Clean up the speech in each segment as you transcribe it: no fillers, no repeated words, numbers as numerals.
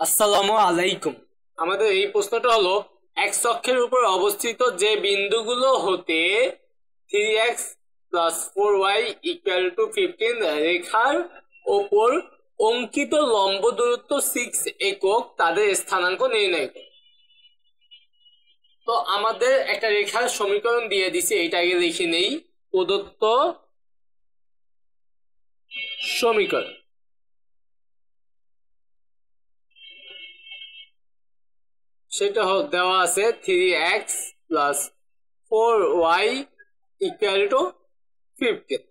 আসসালামু আলাইকুম। আমাদের এই প্রশ্নটা হলো এক্স অক্ষের উপর অবস্থিত যে বিন্দুগুলো হতে 3x plus 4y equal to 15 রেখার ওপর অঙ্কিত লম্ব দূরত্ব 6 একক তাদের স্থানাঙ্ক নির্ণয় করো। তো আমাদের একটা রেখার সমীকরণ দিয়ে দিছে, এটা আগে লিখে নেই। প্রদত্ত সমীকরণ সেটা দেওয়া আছে 3x plus 4y equal to 15।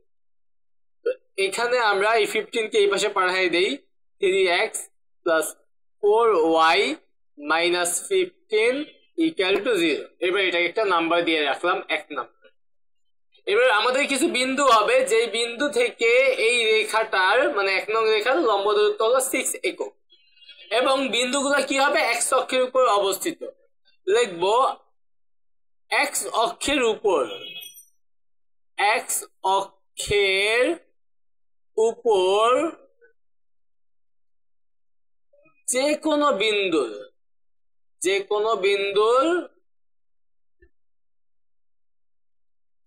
এখানে আমরা এই 15 কে এই পাশে পাঠাই দেই, 3x plus 4y minus 15 equal to 0। এবার এটাকে একটা নাম্বার দিয়ে রাখলাম, এক নাম্বার। এবার আমাদের কিছু বিন্দু হবে, যে বিন্দু থেকে এই রেখাটার মানে 1 নং রেখার লম্ব দূরত্ব হলো 6 একক এবং বিন্দুগুলো কি হবে এক্স অক্ষের উপর অবস্থিত। লিখবো এক্স অক্ষের উপর, এক্স অক্ষের উপর যে কোনো বিন্দুর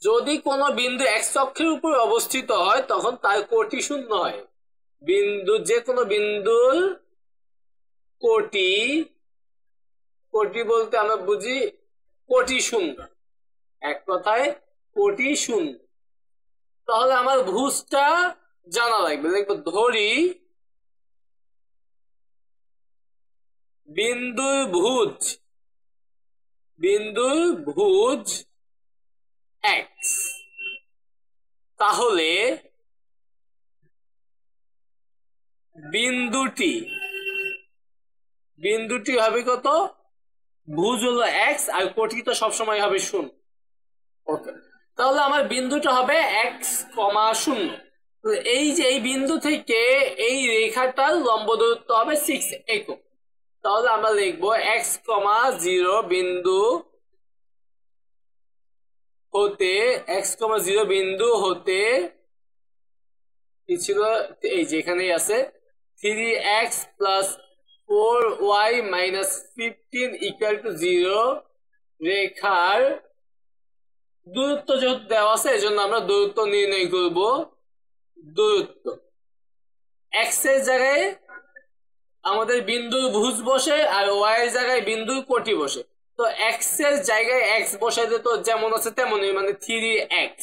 যদি কোনো বিন্দু এক্স অক্ষের উপর অবস্থিত হয় তখন তার কোটি শূন্য হয়। যে কোনো বিন্দুর কোটি বলতে আমরা বুঝি কোটি শূন্য, এক কথায় কোটি শূন্য। তাহলে আমার ভুজটা জানা লাগবে, লিখবো ধরি বিন্দুর ভুজ x। তাহলে বিন্দুটি হবে কত? ভুজ হলো x আর কোটি তো সবসময় হবে 0। ওকে, তাহলে আমার বিন্দুটা হবে x, 0। এই যে এই বিন্দু থেকে এই রেখাটার লম্ব দূরত্ব হবে 6 একক। তাহলে আমরা লিখবো x, 0 বিন্দু হতে কি ছিল, এই যে এখানেই আছে 3x plus 4y minus 15 equal to 0 রেখার দূরত্ব যেহেতু দেওয়া আছে এজন্য আমরা দূরত্ব নির্ণয় করব। দূরত্ব x এর জায়গায় আমাদের বিন্দুর ভুজ বসে আর y এর জায়গায় বিন্দুর কোটি বসে। তো x এর জায়গায় x বসাইতে তো যেমন আছে তেমনই, মানে 3x,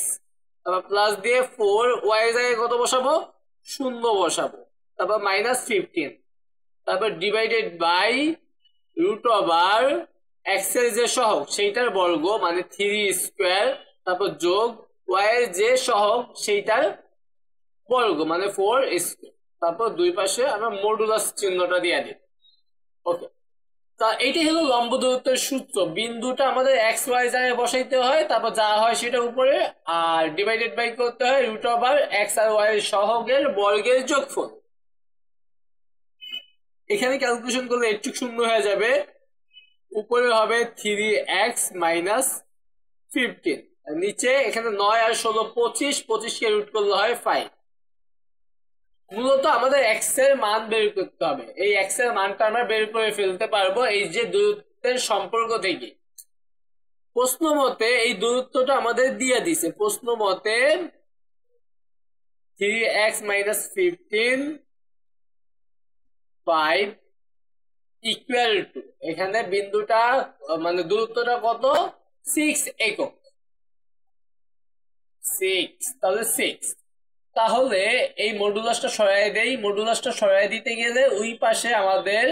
তারপর প্লাস দিয়ে 4y এর জায়গায় কত বসাবো? 0 বসাবো, তারপর মাইনাস 15, তারপর divided by root over x এর যে সহগ সেইটার বর্গ মানে 3 স্কয়ার, তারপর যোগ y এর যে সহগ সেইটার বর্গ মানে 4 স্কয়ার, তারপর দুই পাশে আমরা মডুলাস চিহ্নটা দিয়ে দিই। ওকে, তা এইটাই হলো লম্ব দূরত্বের সূত্র। বিন্দুটা আমাদের এক্স ওয়াই জায়গায় বসাইতে হয়, তারপর যা হয় সেটা উপরে, আর ডিভাইডেড বাই করতে হয় রুট ওভার এক্স আর ওয়াই এর সহগের বর্গের যোগফল। এখানে ক্যালকুলেশন করলে একটু শূন্য হয়ে যাবে, উপরে হবে 3x মাইনাস 15, নিচে এখানে 9 আর 16 25 কে রুট করলে হয় 5। মূলত আমাদের এক্স এর মান বের করতে হবে, এই এক্স এর মানটা আমরা বের করে ফেলতে পারবো এই যে দূরত্বের সম্পর্ক থেকে। প্রশ্ন মতে এই দূরত্বটা আমাদের দিয়ে দিছে, প্রশ্ন মতে 3x মাইনাস 15 5 ইকুয়াল টু, এখানে বিন্দুটা মানে দূরত্বটা কত? 6 একক, 6, তাহলে 6। তাহলে এই মডুলাসটা সরাই দেই, মডুলাসটা সরাই দিতে গেলে ওই পাশে আমাদের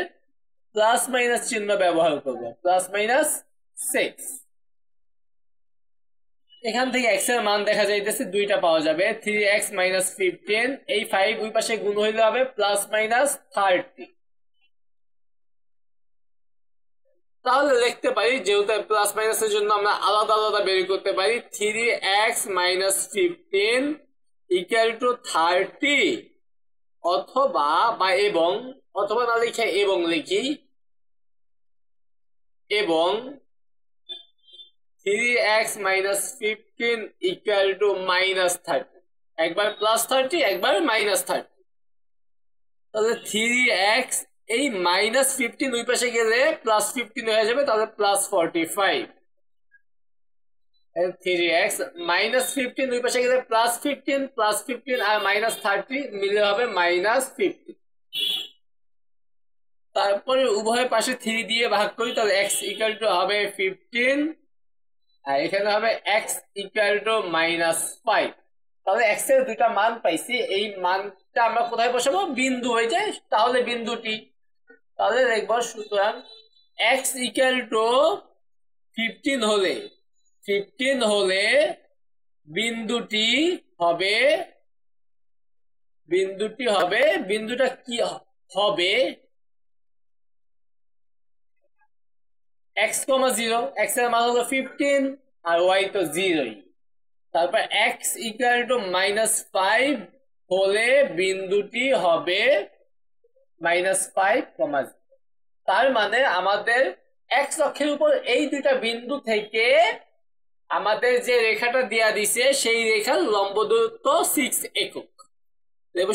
প্লাস মাইনাস চিহ্ন ব্যবহার করব, প্লাস মাইনাস 6। এখান থেকে x এর মান দেখা যাইতেছে দুইটা পাওয়া যাবে, 3x মাইনাস 15, এই 5 ওই পাশে গুণ হইলে হবে প্লাস মাইনাস 30। তাহলে লিখতে পারি, যেহেতু প্লাস মাইনাসের জন্য আমরা আলাদা আলাদা বের করতে পারি, 3x মাইনাস 15 ইকুয়াল টু 30, অথবা বা এবং, অথবা না লিখে এবং লিখি, এবং 3x minus 15 equal to minus 30, একবার প্লাস 30 একবার মাইনাস 30। তাহলে 3x এই -15 ওই পাশে গেলে +15 হয়ে যাবে, তাহলে +45। 3x -15 ওই পাশে গেলে +15 আর -30 মিলে হবে -50। তারপরে উভয় পাশে 3 দিয়ে ভাগ করি, তাহলে x = হবে 15 আর এখানে হবে x = -5। তাহলে x এর দুইটা মান পাইছি, এই মানটা আমরা কোথায় বসাবো? বিন্দু হয়ে যায়, তাহলে বিন্দুটি, তাহলে লিখব সুতরাং x = 15 হলে বিন্দুটি হবে বিন্দুটা কি হবে? x, 0, x এর মান হলো 15 আর y তো 0। তারপর x = -5 হলে বিন্দুটি হবে -5, তার মানে আমাদের x অক্ষের উপর এই দুইটা বিন্দু থেকে আমাদের যে রেখাটা দেয়া দিছে সেই রেখার লম্ব দূরত্ব 6 একক।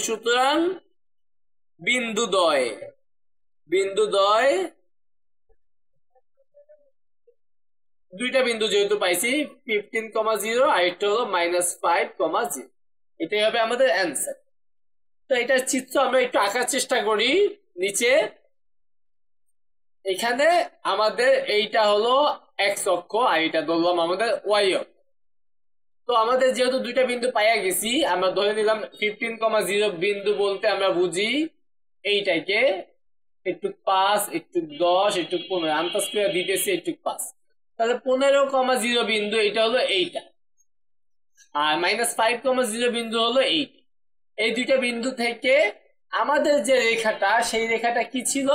সুতরাং বিন্দুদ্বয় দুইটা বিন্দু যেহেতু পাইছি 15,0 আর একটা হলো -5,0, এটাই হবে আমাদের অ্যান্সার। তো এটার চিত্র আমরা একটু আঁকার চেষ্টা করি। নিচে এখানে আমাদের এইটা হলো x অক্ষ আর এটা ধরলাম আমাদের y অক্ষ। তো আমাদের যেহেতু দুইটা বিন্দু পাইয়া গেছি, আমরা ধরে নিলাম 15,0 বিন্দু বলতে আমরা বুঝি এইটাকে একটু 5, একটু 10, একটু 15, আন্দাজ করে দিতেছি একটু 5, তাহলে 15,0 বিন্দু এটা হলো এইটা, আর -5,0 বিন্দু হলো এইটা। এই দুইটা বিন্দু থেকে আমাদের যে রেখাটা, সেই রেখাটা কি ছিল?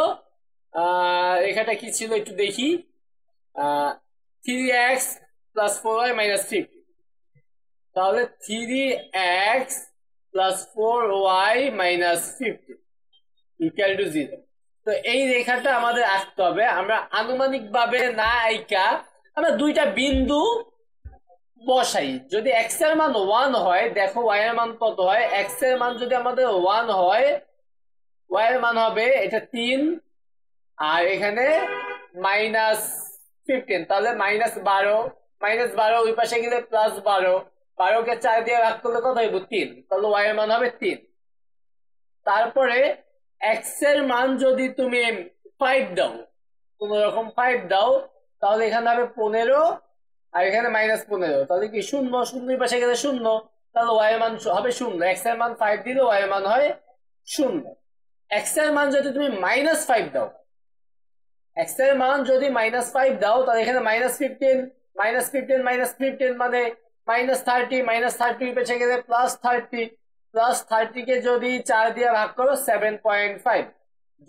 একটু দেখি, 3x + 4y - 50। তাহলে 3x + 4y - 50 = 0। তো এই রেখাটা আমাদের আঁকতে হবে। আমরা আনুমানিক ভাবে না আইকা আমরা দুইটা বিন্দু বসাই। যদি x এর মান 1 হয়, দেখো y এর মান কত হয়? x এর মান যদি আমাদের 1 হয়, y এর মান হবে এটা 3 আর এখানে -15, তাহলে -12 ওই পাশে গেলে +12, 12কে 4 দিয়ে ভাগ করলে কত হইব? 3, তাহলে y এর মান হবে 3। তারপরে x এর মান যদি তুমি 5 দাও, কোন রকম 5 দাও, তাহলে এখানে হবে 15 আর এখানে -15, তাহলে কি 0, 0 ওই পাশে গেলে 0, তাহলে y এর মান হবে 0। x এর মান 5 দিলে y এর মান হয় 0। x এর মান যদি তুমি -5 দাও, x এর মান যদি -5 দাও, তাহলে এখানে -15 মানে -30 পেছে গেলে +30 কে যদি 4 দিয়ে ভাগ করো 7.5,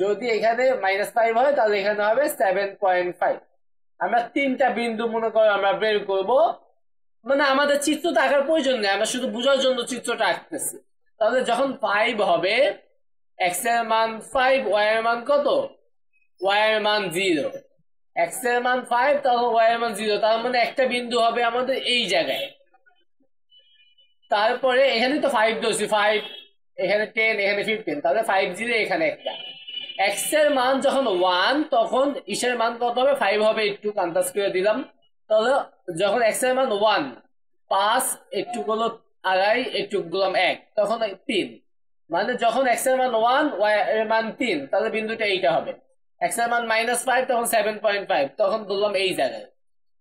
যদি এখানে -5 হয় তাহলে এখানে হবে 7.5। আমরা তিনটা বিন্দু মনে করো আমরা বের করব, মানে আমাদের চিত্রটা আঁকার প্রয়োজন নেই, আমরা শুধু বোঝার জন্য চিত্রটা আঁকতেছি। তাহলে যখন 5 হবে, x এর মান 5, y এর মান কত? y এর মান 0। x এর মান 5, তাহলে y এর মান 0, তার মানে একটা বিন্দু হবে আমাদের এই জায়গায়। তারপরে এখানে তো 5 ধরছি, 5 এখানে 10, এখানে 15, তাহলে 5 0 এখানে একটা। x এর মান যখন 1, তখন ইসের মান কত হবে? 5 হবে, একটু আন্দাজ করে দিলাম। তাহলে যখন x এর মান 1, 5 একটু গুলো 2.5 একটু গুলাম 1, তখন 3, মানে যখন x এর মান 1, y এর মান 3, তাহলে বিন্দুটা এইটা হবে। x এর মান -5, তখন 7.5, তখন ধরলাম এই জায়গায়।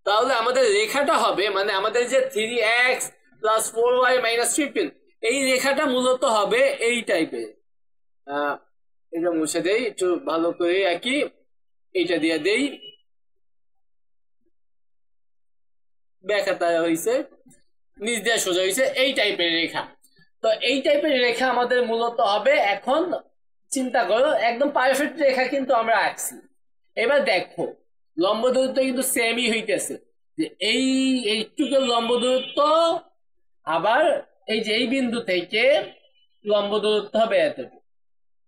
তাহলে আমাদের রেখাটা হবে, মানে আমাদের যে 3x + 4y - 15, এই রেখাটা মূলত হবে এই টাইপের। এটা মুছে দেই একটু ভালো করে, একই এইটা দিয়ে দেই, ব্যাখ্যাটা হয়েছে, নিচ দিয়ে সোজা হয়েছে, এই টাইপের রেখা। তো এই টাইপের রেখা আমাদের মূলত হবে। এখন চিন্তা করো, একদম পারফেক্ট রেখা কিন্তু আমরা আঁকছি। এবার দেখো লম্ব দূরত্ব কিন্তু সেমই হইতেছে, যে এইটুকুর লম্ব দূরত্ব, আবার এই যে এই বিন্দু থেকে লম্ব দূরত্ব হবে এতটুকু,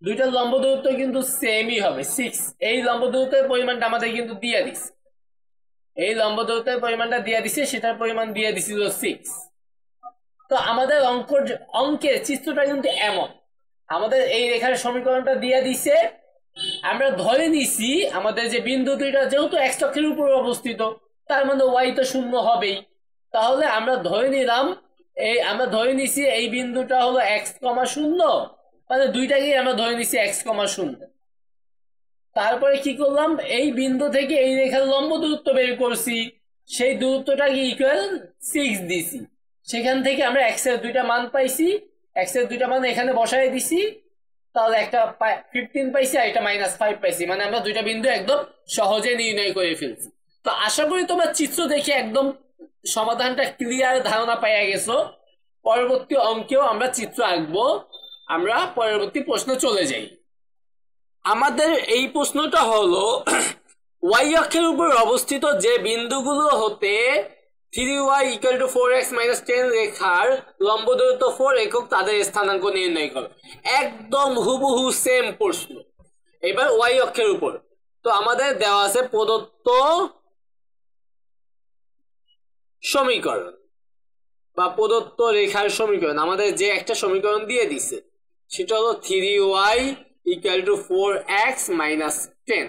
দুইটার লম্ব দূরত্ব কিন্তু সেমই হবে 6। এই লম্ব দূরত্বের পরিমাণটা আমাদের কিন্তু দিয়ে দিছে, এই লম্ব দূরত্বের পরিমাণটা দিয়ে দিছে, সেটার পরিমাণ দিয়ে দিছিল 6। তো আমাদের অঙ্কের চিত্রটা কিন্তু এমন, আমাদের এই রেখার সমীকরণটা দিয়ে দিছে, আমরা ধরে নিছি আমাদের যে বিন্দু দুইটা যেহেতু এক্স অক্ষের উপর অবস্থিত, তার মানে ওয়াই তো শূন্য হবেই। তাহলে আমরা ধরে নিলাম আমরা ধরে নিছি এই বিন্দুটা হলো এক্স কমা শূন্য, মানে দুইটাকেই আমরা ধরে নিছি এক্স কমা শূন্য। তারপরে কি করলাম, এই বিন্দু থেকে এই রেখার লম্ব দূরত্ব বের করছি, সেই দূরত্বটাকে ইকুয়াল 6 দিছি। সেখান থেকে আমরা এক্স এর দুইটা মান পাইছি, এক্স এর দুইটা মান এখানে বসাই দিছি, তাহলে একটা 15 পাইছি আর একটা -5 পাইছি, মানে আমরা দুইটা বিন্দু একদম সহজে নির্ণয় করে ফেলছি। তো আশা করি তোমরা চিত্র দেখে একদম সমাধানটা ক্লিয়ার ধারণা পাইয়া গেছো। পরবর্তী অঙ্কেও আমরা চিত্র আঁকবো। আমরা পরবর্তী প্রশ্ন চলে যাই। আমাদের এই প্রশ্নটা হলো ওয়াই অক্ষের উপর অবস্থিত যে বিন্দুগুলো হতে 3y = 4x - 10 রেখার লম্ব দূরত্ব 4 একক তাদের স্থানাঙ্ক নির্ণয় করো। একদম হুবহু সেম প্রশ্ন, এবার ওয়াই অক্ষের উপর। তো আমাদের দেওয়া আছে প্রদত্ত সমীকরণ বা প্রদত্ত রেখার সমীকরণ। আমাদের যে একটা সমীকরণ দিয়ে দিছে সেটা হলো 3y = 4x - 10।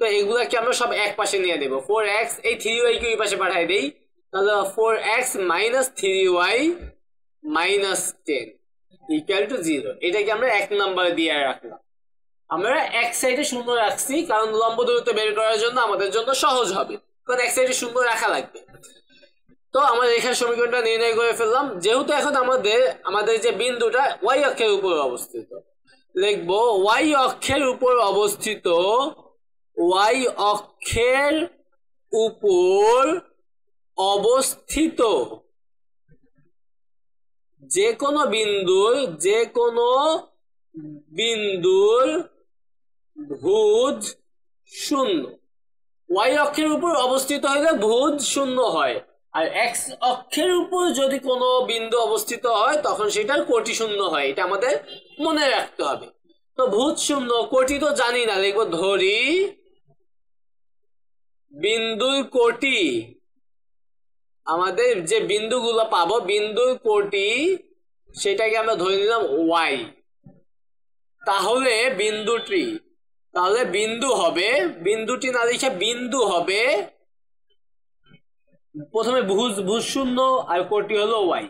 তো এগুলাকে আমরা সব এক পাশে নিয়ে দেবো। 4x এই 3y কে ওই পাশে পাঠাই দেই, তাহলে 4x - 3y - 10 = 0। এটাকে আমরা 1 নাম্বার দিয়ে রাখলাম। আমরা এক সাইডে শূন্য রাখছি কারণ লম্ব দূরত্ব বের করার জন্য আমাদের জন্য সহজ হবে, কারণ এক সাইডে শূন্য রাখা লাগবে। তো আমরা রেখার সমীকরণটা নির্ণয় করে ফেললাম। যেহেতু এখন আমাদের যে বিন্দুটা ওয়াই অক্ষের উপর অবস্থিত, লিখবো ওয়াই অক্ষের উপর অবস্থিত, ওয়াই অক্ষের উপর অবস্থিত যে কোনো বিন্দুর ভুজ শূন্য। ওয়াই অক্ষের উপর অবস্থিত হলে ভুজ শূন্য হয়, আর এক্স অক্ষের উপর যদি কোনো বিন্দু অবস্থিত হয় তখন সেটার কোটি শূন্য হয়। এটা আমাদের মনে রাখতে হবে। তো ভুজ শূন্য, কোটি তো জানি না, লিখবো ধরি বিন্দুর কোটি। আমাদের যে বিন্দুগুলো পাবো বিন্দুর কোটি সেটাকে আমরা ধরে নিলাম ওয়াই। তাহলে বিন্দু হবে, বিন্দুটি না লিখে বিন্দু হবে, প্রথমে ভুজ শূন্য আর কোটি হলো ওয়াই।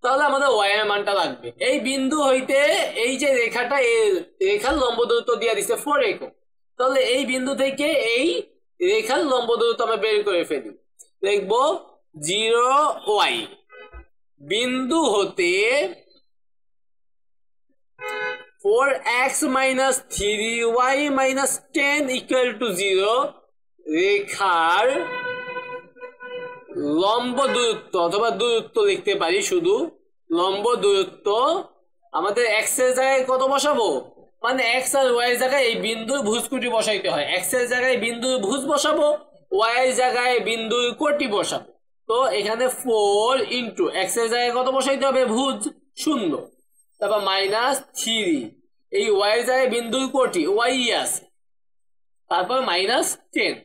তাহলে আমাদের ওয়াই এর মানটা লাগবে। এই বিন্দু হইতে এই যে রেখাটা, এই রেখার লম্ব দূরত্ব দিয়ে দিচ্ছে 4 একক। তাহলে এই বিন্দু থেকে এই রেখার লম্ব দূরত্ব আমরা বের করে ফেলি, লিখবো 0y। বিন্দু হতে 4x - 3y - 10 = 0 রেখার লম্ব দূরত্ব, অথবা দূরত্ব লিখতে পারি, শুধু লম্ব দূরত্ব। আমাদের এক্স এর জায়গায় কত বসাবো, মানে এক্স আর ওয়াই এর জায়গায় এই বিন্দুর ভুজকুটি বসাইতে হয়। এক্স এর জায়গায় বিন্দুর ভুজ বসাবো, ওয়াই এর জায়গায় বিন্দুর কোটি বসাবো। তো এখানে 4 × এক্স এর জায়গায় কত বসাইতে হবে, ভুজ শূন্য, তারপর -3, এই ওয়াই এর জায়গায় বিন্দুর কোটি ওয়াই আছে, তারপর -10,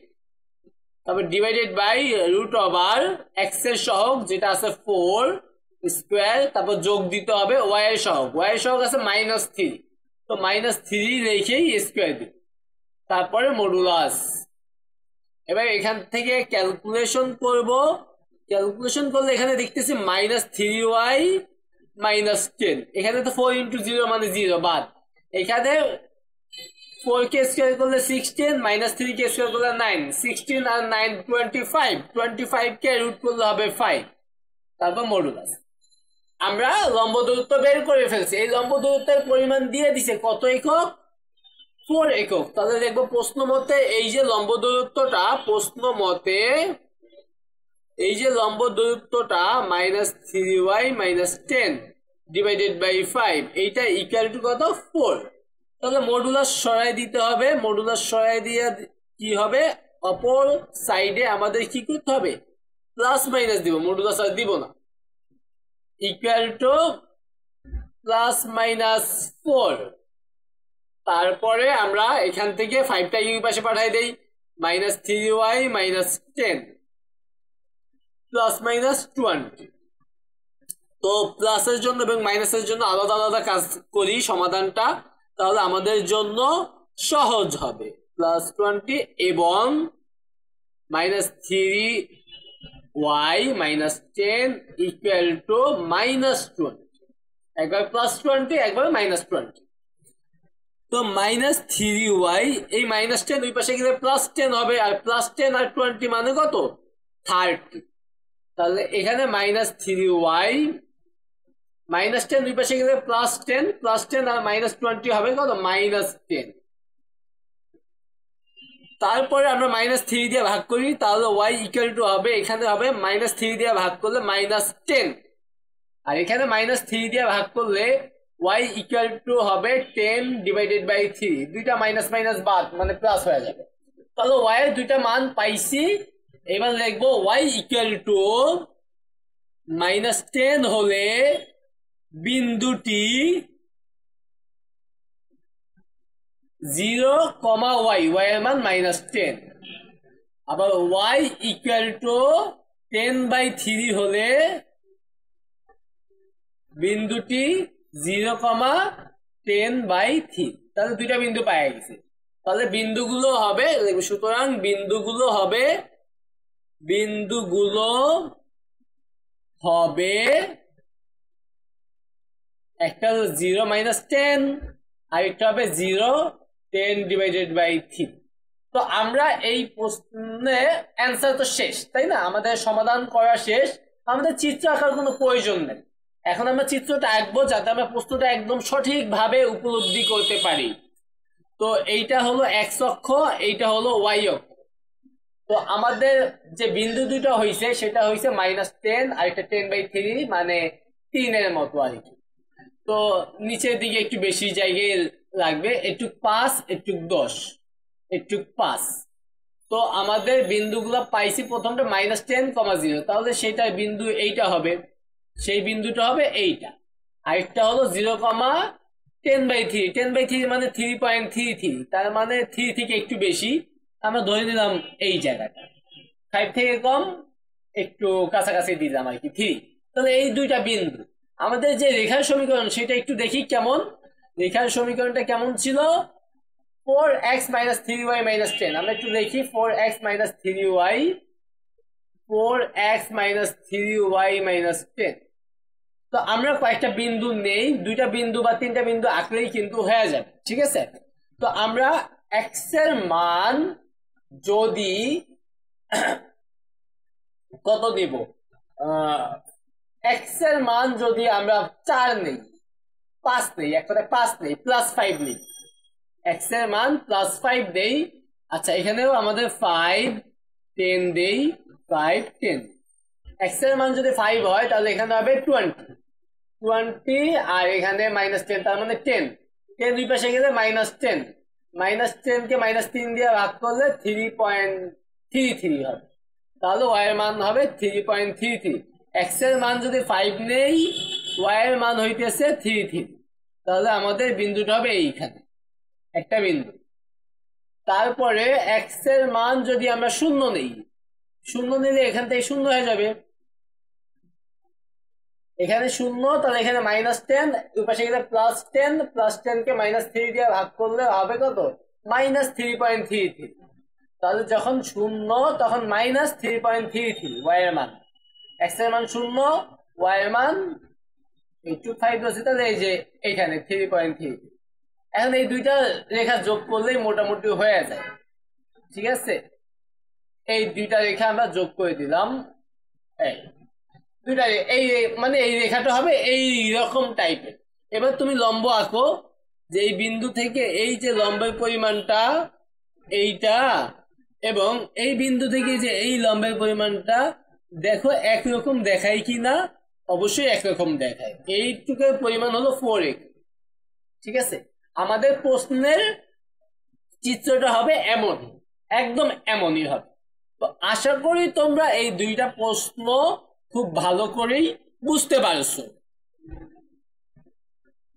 তারপর ডিভাইডেড বাই √x এর সহগ যেটা আছে 4 স্কয়ার, তারপর যোগ দিতে হবে y এর সহগ। y এর সহগ আছে -3, তো -3 রেখেই স্কয়ার দিই, তারপরে মডুলাস। এবার এখান থেকে ক্যালকুলেশন করব। ক্যালকুলেশন করলে এখানে দেখতেছি -3y - 10, এখানে তো 4 × 0 মানে 0 বাদ। এখানে 4 কে স্কয়ার করলে 16, -3 কে স্কয়ার করলে 9, 16 আর 9 25, 25 কে রুট করলে হবে 5, তারপর মডুলাস। আমরা লম্ব দূরত্ব বের করে ফেলছি। এই লম্ব দূরত্বের পরিমাণ দিয়ে দিছে কত একক, 4 একক। তাহলে দেখবো প্রশ্ন মতে এই যে লম্ব দূরত্বটা, প্রশ্ন মতে এই যে লম্ব দূরত্বটা -3y - 10 ডিভাইডেড বাই 5, এইটা ইকুয়াল টু কত, 4। তাহলে মডুলাস সরাই দিতে হবে। মডুলাস সরাই দিয়ে কি হবে, অপর সাইডে আমাদের কি করতে হবে, প্লাস মাইনাস দিব, মডুলাস আর দিব না। Equal to +-4। তারপরে আমরা এখান থেকে 5টা এই পাশে পাঠাই দেই, -3y - 10 +-20। তো প্লাসের জন্য এবং মাইনাসের জন্য আলাদা আলাদা কাজ করি সমাধানটা। তাহলে আমাদের জন্য সহজ হবে +20 এবং -3y -10 = -20 একবার +20 একবার -20 তো -3y এই -10 দুই পাশে গেলে +10 হবে আর +10 আর 20 মানে কত 30 তাহলে এখানে -3y -10 দুই পাশে গেলে +10 আর -20 হবে কত -10 তারপরে আমরা -3 দিয়ে ভাগ করি তাহলে y = হবে এখানে হবে -3 দিয়ে ভাগ করলে -10 আর এখানে -3 দিয়ে ভাগ করলে y = হবে 10/3 দুইটা মাইনাস মাইনাস বাদ মানে প্লাস হয়ে যাবে তাহলে y এর দুইটা মান পাইছি এবার লিখবো y = -10 হলে বিন্দুটি 0, y এর মান -10 আবার y = 10/3 হলে বিন্দুটি 0, 10/3 তাহলে দুইটা বিন্দু পাওয়া গেছে তাহলে বিন্দুগুলো হবে সুতরাং বিন্দুগুলো হবে একটা 0 -10 আর একটা হবে 0, 10/3 তো আমরা এই প্রশ্নে অ্যান্সার তো শেষ তাই না আমাদের সমাধান করা শেষ আমাদের চিত্র আঁকার কোনো প্রয়োজন নেই এখন আমরা চিত্রটা আঁকবো যাতে আমরা প্রশ্নটা একদম সঠিকভাবে উপলব্ধি করতে পারি তো এইটা হলো x অক্ষ এইটা হলো y অক্ষ তো আমাদের যে বিন্দু দুটো হয়েছে সেটা হয়েছে -10 আর এটা 10/3 মানে 3 এর মতো আর কি তো নিচের দিকে একটু বেশি জায়গায় লাগবে একটু 5 একটু 10 একটু 5 তো আমাদের বিন্দুগুলো পাইছি প্রথমটা -10, 0 তাহলে সেটা বিন্দু এইটা হবে সেই বিন্দুটা হবে এইটা আরেকটা হলো 0, 10/3 10/3 মানে 3.33 তার মানে 3 থেকে একটু বেশি আমরা ধরে নিলাম এই জায়গাটা 5 থেকে কম একটু কাছাকাছি দিলাম আর কি 3 তাহলে এই দুইটা বিন্দু আমাদের যে রেখার সমীকরণ সেটা একটু দেখি কেমন রেখার সমীকরণটা কেমন ছিল 4x - 3y - 10 আমরা একটু দেখি 4x - 3y 10 তো আমরা কয়েকটা বিন্দু নেই দুইটা বিন্দু বা তিনটা বিন্দু আঁকলেই কিন্তু হয়ে যাবে ঠিক আছে তো আমরা x এর মান যদি কত দিব x এর মান যদি আমরা 4 নেই 5 নেই এক কথায় 5 নেই +5 নেই x এর মান +5 দেই আচ্ছা এখানেও আমাদের 5 10 দেই 5 10 x এর মান যদি 5 হয় তাহলে এখানে হবে 20 আর এখানে -10 তার মানে 10 দুই পাশে গেলে -10 -10 কে -3 দিয়ে ভাগ করলে 3.33 হবে তাহলে y এর মান হবে 3.33 x এর মান যদি 5 নেই y এর মান হইতেছে 33 তাহলে আমাদের বিন্দুটা হবে এইখানে একটা বিন্দু তারপরে x এর মান যদি আমরা 0 নেই 0 নিলে এখান থেকে 0 হয়ে যাবে এখানে 0 তাহলে এখানে -10 ওই পাশে গেলে +10 +10 কে -3 দিয়ে ভাগ করলে হবে কত -3.33 তাহলে যখন 0 তখন -3.33 y এর মান x এর মান 0 y এর মান 5 আছে তাহলে এই যে এখানে 3.33 এখন এই দুইটা রেখা যোগ করলেই মোটামুটি হয়ে যায় ঠিক আছে এই দুইটা রেখা আমরা যোগ করে দিলাম এই দুইটা এই মানে এই রেখাটা হবে এই রকম টাইপের এবার তুমি লম্ব আঁকো যে এই বিন্দু থেকে এই যে লম্বের পরিমাণটা এইটা এবং এই বিন্দু থেকে যে এই লম্বের পরিমাণটা দেখো একরকম দেখায় কি না অবশ্যই একরকম দেখায় এইটুকুর পরিমাণ হলো 4x ঠিক আছে আমাদের প্রশ্নের চিত্রটা হবে এমন একদম এমনই হবে তো আশা করি তোমরা এই দুইটা প্রশ্ন খুব ভালো করেই বুঝতে পারছো